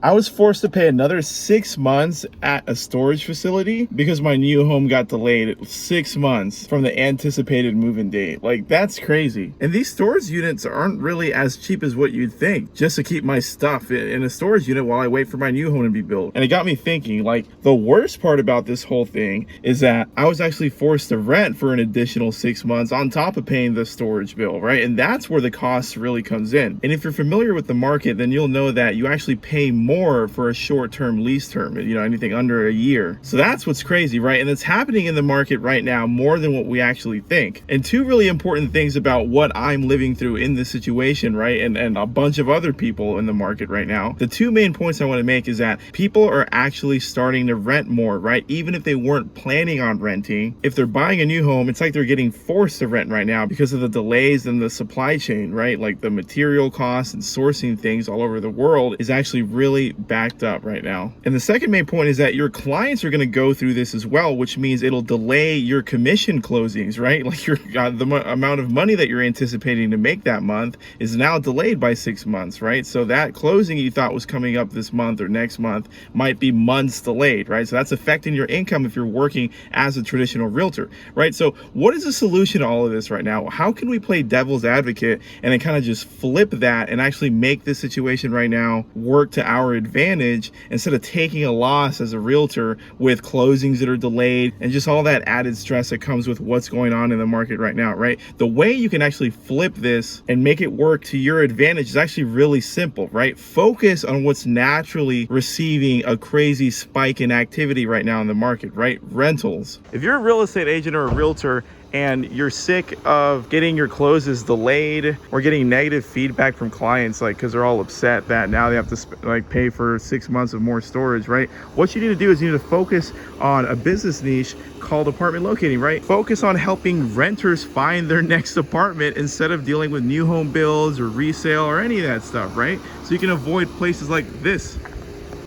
I was forced to pay another 6 months at a storage facility because my new home got delayed 6 months from the anticipated move-in date. Like, that's crazy. And these storage units aren't really as cheap as what you'd think, just to keep my stuff in a storage unit while I wait for my new home to be built. And it got me thinking, like, the worst part about this whole thing is that I was actually forced to rent for an additional 6 months on top of paying the storage bill, right? And that's where the cost really comes in. And if you're familiar with the market, then you'll know that you actually pay more for a short-term lease term, anything under a year. So that's what's crazy, right? And it's happening in the market right now more than what we actually think. And two really important things about what I'm living through in this situation, right? And a bunch of other people in the market right now. The two main points I want to make is that people are actually starting to rent more, right? Even if they weren't planning on renting. If they're buying a new home, it's like they're getting forced to rent right now because of the delays in the supply chain, right? Like the material costs and sourcing things all over the world is actually really backed up right now. And the second main point is that your clients are going to go through this as well, which means it'll delay your commission closings, right? Like the amount of money that you're anticipating to make that month is now delayed by 6 months, right? So that closing you thought was coming up this month or next month might be months delayed, right? So that's affecting your income if you're working as a traditional realtor, right? So what is the solution to all of this right now? How can we play devil's advocate and then kind of just flip that and actually make this situation right now work to our advantage instead of taking a loss as a realtor with closings that are delayed and just all that added stress that comes with what's going on in the market right now, right? The way you can actually flip this and make it work to your advantage is actually really simple, right? Focus on what's naturally receiving a crazy spike in activity right now in the market, right? Rentals. If you're a real estate agent or a realtor and you're sick of getting your closes delayed or getting negative feedback from clients, like because they're all upset that now they have to pay for 6 months of more storage, right? What you need to do is you need to focus on a business niche called apartment locating, right? Focus on helping renters find their next apartment instead of dealing with new home builds or resale or any of that stuff, right? So you can avoid places like this.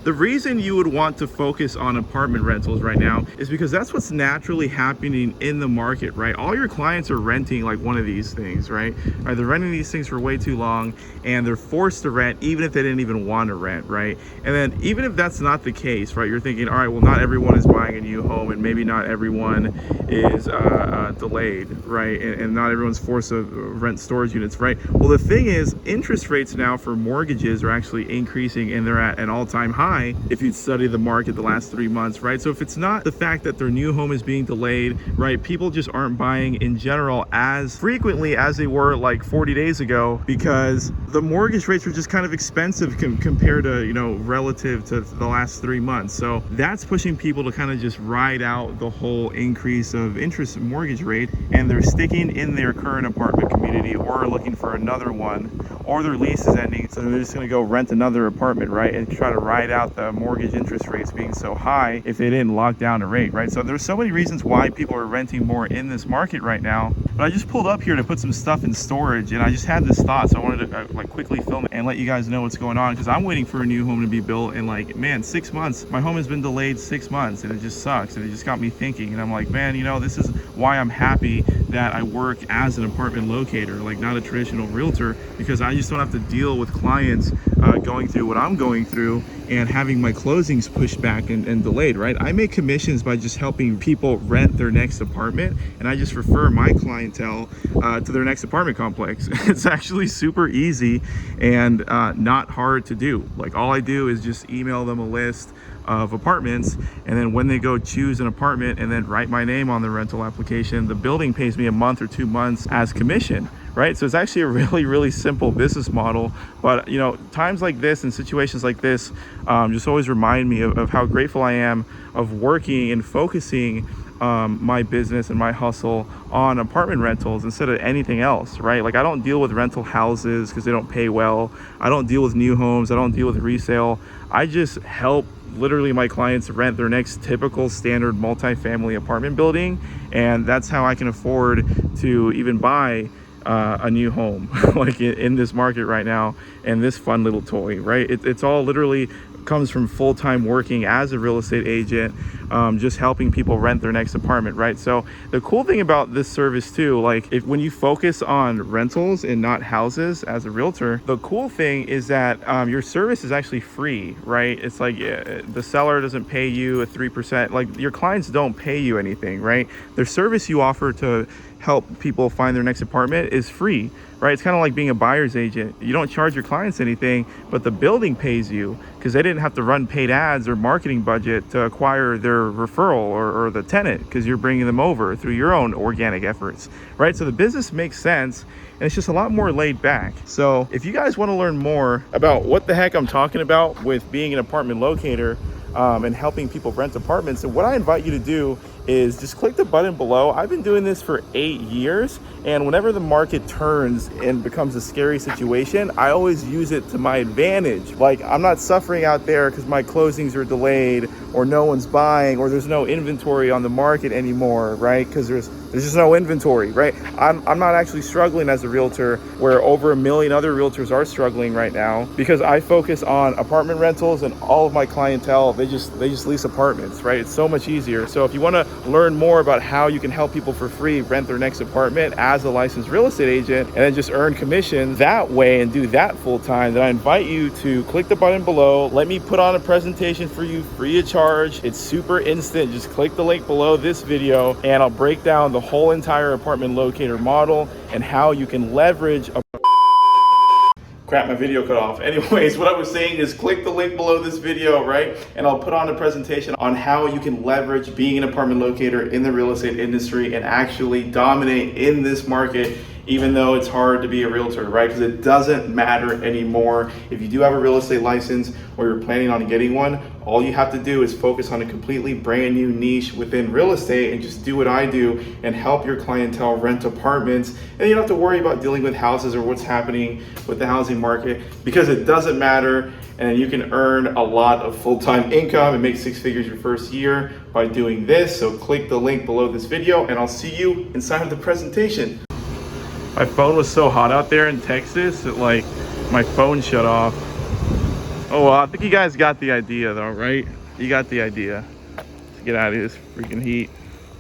The reason you would want to focus on apartment rentals right now is because that's what's naturally happening in the market, right? All your clients are renting like one of these things, right? They're renting these things for way too long and they're forced to rent even if they didn't even want to rent, right? And then even if that's not the case, right? You're thinking, all right, well, not everyone is buying a new home and maybe not everyone is delayed, right? And not everyone's forced to rent storage units, right? Well, the thing is, interest rates now for mortgages are actually increasing and they're at an all-time high if you'd study the market the last 3 months, right? So if it's not the fact that their new home is being delayed, right, people just aren't buying in general as frequently as they were like 40 days ago because the mortgage rates are just kind of expensive compared to, relative to the last 3 months. So that's pushing people to kind of just ride out the whole increase of interest and mortgage rate, and they're sticking in their current apartment community or looking for another one, or their lease is ending, so they're just going to go rent another apartment, right, and try to ride out the mortgage interest rates being so high if they didn't lock down a rate, right? So there's so many reasons why people are renting more in this market right now. But I just pulled up here to put some stuff in storage, and I just had this thought, so I wanted to quickly film it and let you guys know what's going on, because I'm waiting for a new home to be built, and man, 6 months, my home has been delayed 6 months, and it just sucks. And it just got me thinking, and I'm like, man, this is why I'm happy that I work as an apartment locator, like not a traditional realtor, because I just don't have to deal with clients going through what I'm going through and having my closings pushed back and delayed, right? I make commissions by just helping people rent their next apartment, and I just refer my clientele to their next apartment complex. It's actually super easy and not hard to do. Like, all I do is just email them a list of apartments, and then when they go choose an apartment and then write my name on the rental application, the building pays me a month or 2 months as commission, right? So it's actually a really, really simple business model. But times like this and situations like this just always remind me of how grateful I am of working and focusing my business and my hustle on apartment rentals instead of anything else, right? Like, I don't deal with rental houses because they don't pay well. I don't deal with new homes. I don't deal with resale. I just help literally my clients rent their next typical standard multifamily apartment building, and that's how I can afford to even buy a new home like in this market right now, and this fun little toy, right? It's all literally comes from full-time working as a real estate agent, just helping people rent their next apartment, right? So the cool thing about this service too, like when you focus on rentals and not houses as a realtor, the cool thing is that your service is actually free, right? It's like the seller doesn't pay you a 3%, like your clients don't pay you anything, right? The service you offer to help people find their next apartment is free, right? It's kind of like being a buyer's agent. You don't charge your clients anything, but the building pays you because they didn't have to run paid ads or marketing budget to acquire their referral or the tenant, because you're bringing them over through your own organic efforts, right? So the business makes sense, and it's just a lot more laid back. So if you guys want to learn more about what the heck I'm talking about with being an apartment locator, and helping people rent apartments, and what I invite you to do is just click the button below. I've been doing this for 8 years, and whenever the market turns and becomes a scary situation, I always use it to my advantage. Like, I'm not suffering out there because my closings are delayed, or no one's buying, or there's no inventory on the market anymore, right? Because there's just no inventory, right? I'm not actually struggling as a realtor, where over 1 million other realtors are struggling right now, because I focus on apartment rentals, and all of my clientele, they just lease apartments, right? It's so much easier. So if you want to learn more about how you can help people for free rent their next apartment as a licensed real estate agent, and then just earn commission that way and do that full time, then I invite you to click the button below. Let me put on a presentation for you free of charge. It's super instant. Just click the link below this video, and I'll break down the whole entire apartment locator model and how you can leverage a crap, my video cut off. Anyways, what I was saying is click the link below this video, right? And I'll put on a presentation on how you can leverage being an apartment locator in the real estate industry and actually dominate in this market, even though it's hard to be a realtor, right? Because it doesn't matter anymore. If you do have a real estate license or you're planning on getting one, all you have to do is focus on a completely brand new niche within real estate and just do what I do and help your clientele rent apartments. And you don't have to worry about dealing with houses or what's happening with the housing market, because it doesn't matter. And you can earn a lot of full-time income and make 6 figures your first year by doing this. So click the link below this video, and I'll see you inside of the presentation. My phone was so hot out there in Texas that like my phone shut off. Oh well, I think you guys got the idea though, right? You got the idea. Let's get out of this freaking heat.